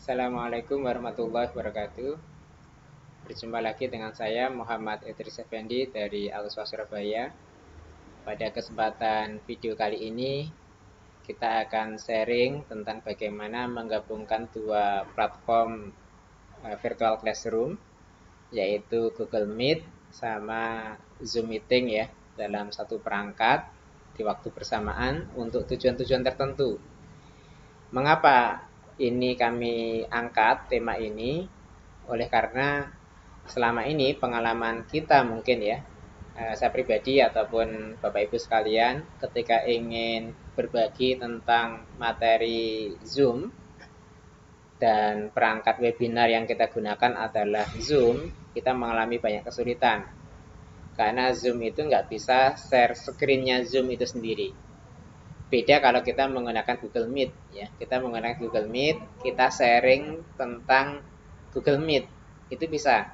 Assalamualaikum warahmatullahi wabarakatuh. Berjumpa lagi dengan saya Muhammad Idris Effendi dari Al-Uswa Surabaya. Pada kesempatan video kali ini kita akan sharing tentang bagaimana menggabungkan dua platform virtual classroom, yaitu Google Meet sama Zoom Meeting ya, dalam satu perangkat di waktu bersamaan untuk tujuan-tujuan tertentu. Mengapa ini kami angkat tema ini? Oleh karena selama ini pengalaman kita mungkin ya, saya pribadi ataupun Bapak Ibu sekalian, ketika ingin berbagi tentang materi Zoom dan perangkat webinar yang kita gunakan adalah Zoom, kita mengalami banyak kesulitan. Karena Zoom itu nggak bisa share screen-nya Zoom itu sendiri. Beda kalau kita menggunakan Google Meet ya. Kita menggunakan Google Meet, kita sharing tentang Google Meet. Itu bisa.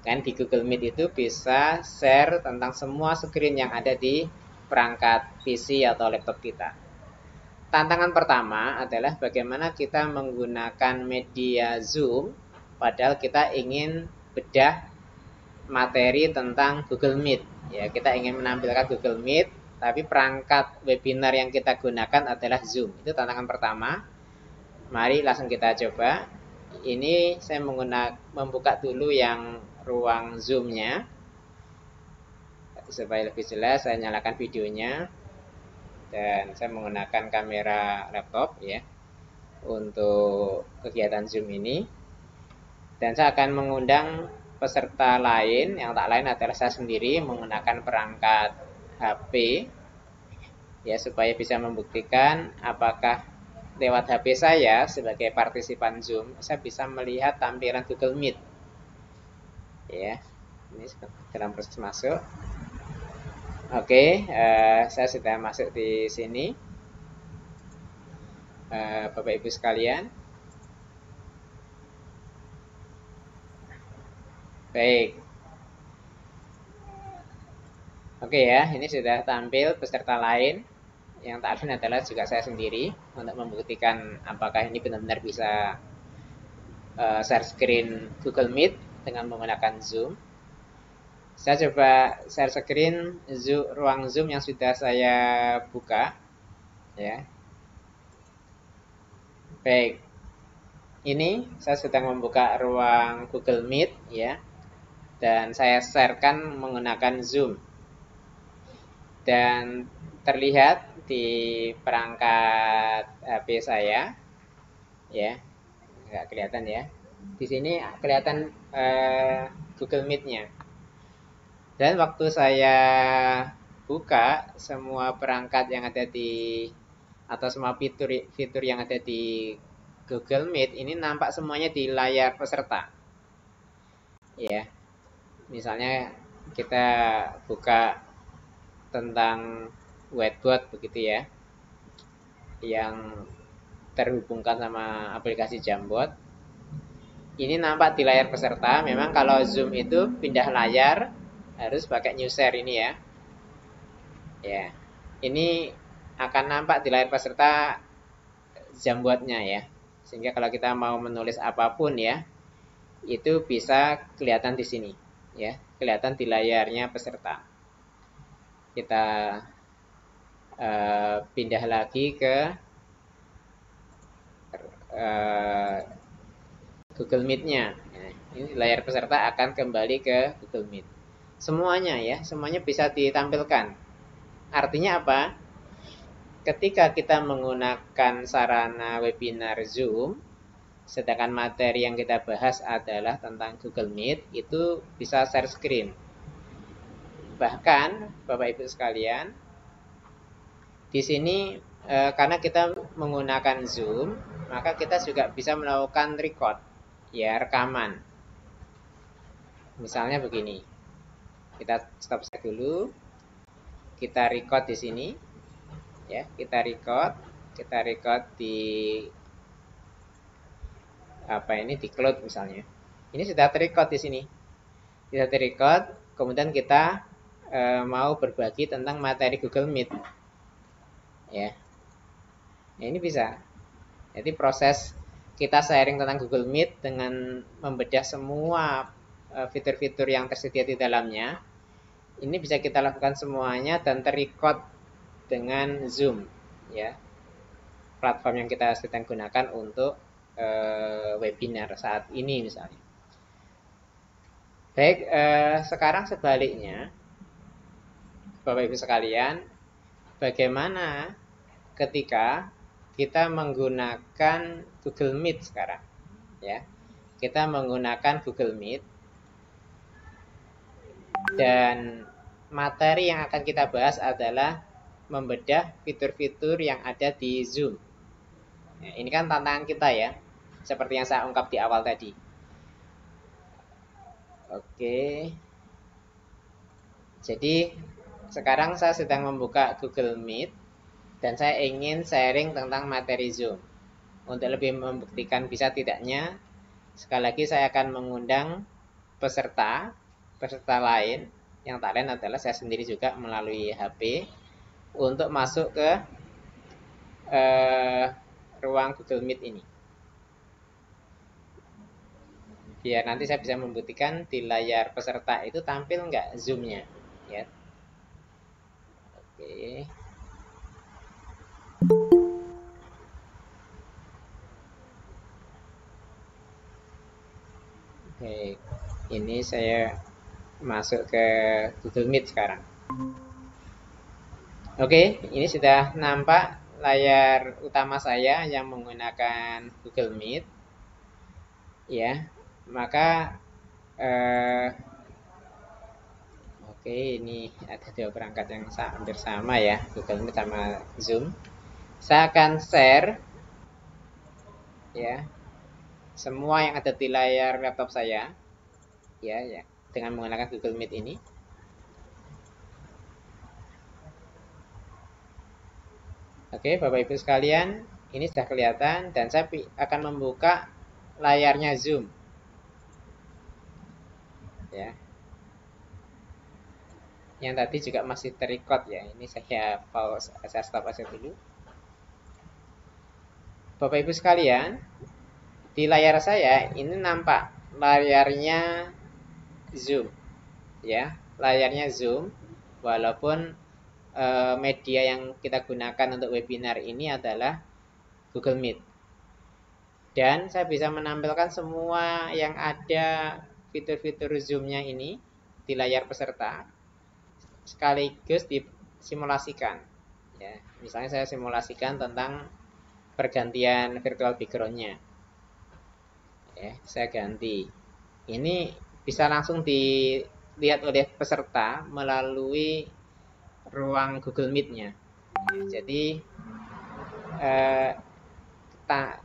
Kan di Google Meet itu bisa share tentang semua screen yang ada di perangkat PC atau laptop kita. Tantangan pertama adalah bagaimana kita menggunakan media Zoom padahal kita ingin bedah materi tentang Google Meet. Ya, kita ingin menampilkan Google Meet, tapi perangkat webinar yang kita gunakan adalah Zoom. Itu tantangan pertama. Mari langsung kita coba. Ini saya membuka dulu yang ruang Zoom-nya. Supaya lebih jelas, saya nyalakan videonya. Dan saya menggunakan kamera laptop ya untuk kegiatan Zoom ini. Dan saya akan mengundang peserta lain, yang tak lain adalah saya sendiri menggunakan perangkat HP ya, supaya bisa membuktikan apakah lewat HP saya sebagai partisipan Zoom saya bisa melihat tampilan Google Meet ya. Ini dalam proses masuk. Oke, saya sudah masuk di sini. Bapak Ibu sekalian, baik. Oke ya, ini sudah tampil peserta lain. Yang tak lain adalah juga saya sendiri untuk membuktikan apakah ini benar-benar bisa share screen Google Meet dengan menggunakan Zoom. Saya coba share screen ruang Zoom yang sudah saya buka ya. Baik. Ini saya sedang membuka ruang Google Meet ya. Dan saya sharekan menggunakan Zoom. Dan terlihat di perangkat HP saya ya, nggak kelihatan ya. Di sini kelihatan Google Meet-nya. Dan waktu saya buka semua perangkat yang ada di atau semua fitur yang ada di Google Meet ini nampak semuanya di layar peserta. Ya. Misalnya kita buka tentang whiteboard begitu ya, yang terhubungkan sama aplikasi Jamboard. Ini nampak di layar peserta. Memang kalau Zoom itu pindah layar harus pakai new share ini ya. Ya, ini akan nampak di layar peserta Jamboardnya ya. Sehingga kalau kita mau menulis apapun ya, itu bisa kelihatan di sini ya, kelihatan di layarnya peserta. Kita pindah lagi ke Google Meet-nya. Nah, ini layar peserta akan kembali ke Google Meet. Semuanya ya, semuanya bisa ditampilkan. Artinya apa? Ketika kita menggunakan sarana webinar Zoom, sedangkan materi yang kita bahas adalah tentang Google Meet, itu bisa share screen. Bahkan, Bapak Ibu sekalian, di sini karena kita menggunakan Zoom, maka kita juga bisa melakukan record, ya rekaman. Misalnya begini, kita stop dulu, kita record di sini, ya kita record di apa ini di cloud misalnya. Ini sudah terrecord di sini, sudah terrecord. Kemudian kita mau berbagi tentang materi Google Meet, ya. Nah, ini bisa. Jadi proses kita sharing tentang Google Meet dengan membedah semua fitur-fitur yang tersedia di dalamnya. Ini bisa kita lakukan semuanya dan terrecord dengan Zoom, ya, platform yang kita sedang gunakan untuk webinar saat ini misalnya. Baik, sekarang sebaliknya, Bapak Ibu sekalian, bagaimana ketika kita menggunakan Google Meet sekarang, ya? Kita menggunakan Google Meet dan materi yang akan kita bahas adalah membedah fitur-fitur yang ada di Zoom. Nah, ini kan tantangan kita ya, seperti yang saya ungkap di awal tadi. Oke. Jadi sekarang saya sedang membuka Google Meet dan saya ingin sharing tentang materi Zoom. Untuk lebih membuktikan bisa tidaknya, sekali lagi saya akan mengundang peserta lain. Yang tak lain adalah saya sendiri juga melalui HP untuk masuk ke ruang Google Meet ini. Biar nanti saya bisa membuktikan di layar peserta itu tampil nggak Zoom-nya. Ya. Oke. Oke, ini saya masuk ke Google Meet sekarang. Oke, ini sudah nampak layar utama saya yang menggunakan Google Meet. Ya, maka oke, ini ada dua perangkat yang hampir sama ya, Google Meet sama Zoom. Saya akan share ya semua yang ada di layar laptop saya ya dengan menggunakan Google Meet ini. Oke, Bapak Ibu sekalian, ini sudah kelihatan dan saya akan membuka layarnya Zoom. Ya. Yang tadi juga masih terrecord ya. Ini saya pause, saya stop aja dulu. Bapak Ibu sekalian, di layar saya ini nampak layarnya Zoom. Ya, layarnya Zoom walaupun media yang kita gunakan untuk webinar ini adalah Google Meet. Dan saya bisa menampilkan semua yang ada fitur-fitur Zoom-nya ini di layar peserta sekaligus disimulasikan. Ya, misalnya saya simulasikan tentang pergantian virtual background-nya. Ya, saya ganti. Ini bisa langsung dilihat oleh peserta melalui ruang Google Meet-nya. Jadi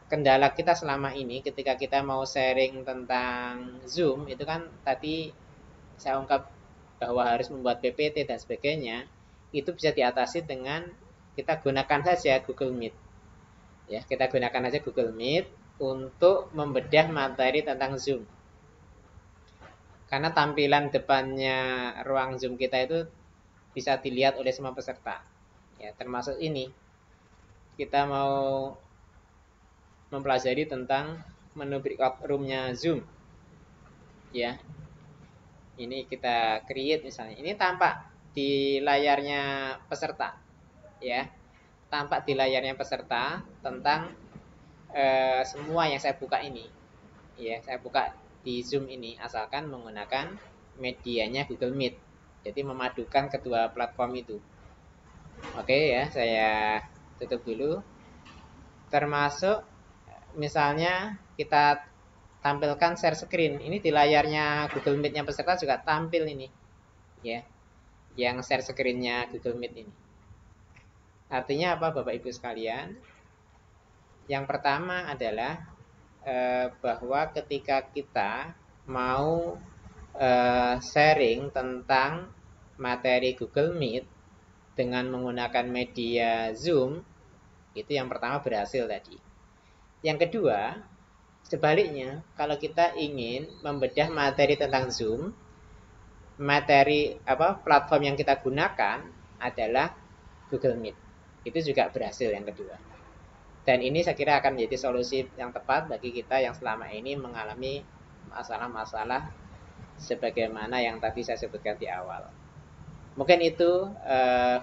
kendala kita selama ini ketika kita mau sharing tentang Zoom itu kan tadi saya ungkap bahwa harus membuat PPT dan sebagainya, itu bisa diatasi dengan kita gunakan saja Google Meet. Ya, kita gunakan aja Google Meet untuk membedah materi tentang Zoom. Karena tampilan depannya ruang Zoom kita itu bisa dilihat oleh semua peserta. Ya, termasuk ini. Kita mau mempelajari tentang menu breakout room-nya Zoom. Ya. Ini kita create misalnya. Ini tampak di layarnya peserta. Ya. Tampak di layarnya peserta tentang semua yang saya buka ini. Ya, saya buka di Zoom ini asalkan menggunakan medianya Google Meet. Jadi memadukan kedua platform itu. Oke ya, saya tutup dulu. Termasuk misalnya kita tampilkan share screen. Ini di layarnya Google Meet-nya peserta juga tampil ini. Ya. Yang share screen-nya Google Meet ini. Artinya apa Bapak Ibu sekalian? Yang pertama adalah bahwa ketika kita mau sharing tentang materi Google Meet dengan menggunakan media Zoom, itu yang pertama berhasil tadi. Yang kedua, sebaliknya, kalau kita ingin membedah materi tentang Zoom, platform yang kita gunakan adalah Google Meet. Itu juga berhasil yang kedua. Dan ini saya kira akan menjadi solusi yang tepat bagi kita yang selama ini mengalami masalah-masalah sebagaimana yang tadi saya sebutkan di awal. Mungkin itu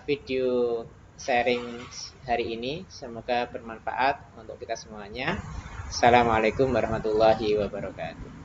video sharing hari ini. Semoga bermanfaat untuk kita semuanya. Assalamualaikum warahmatullahi wabarakatuh.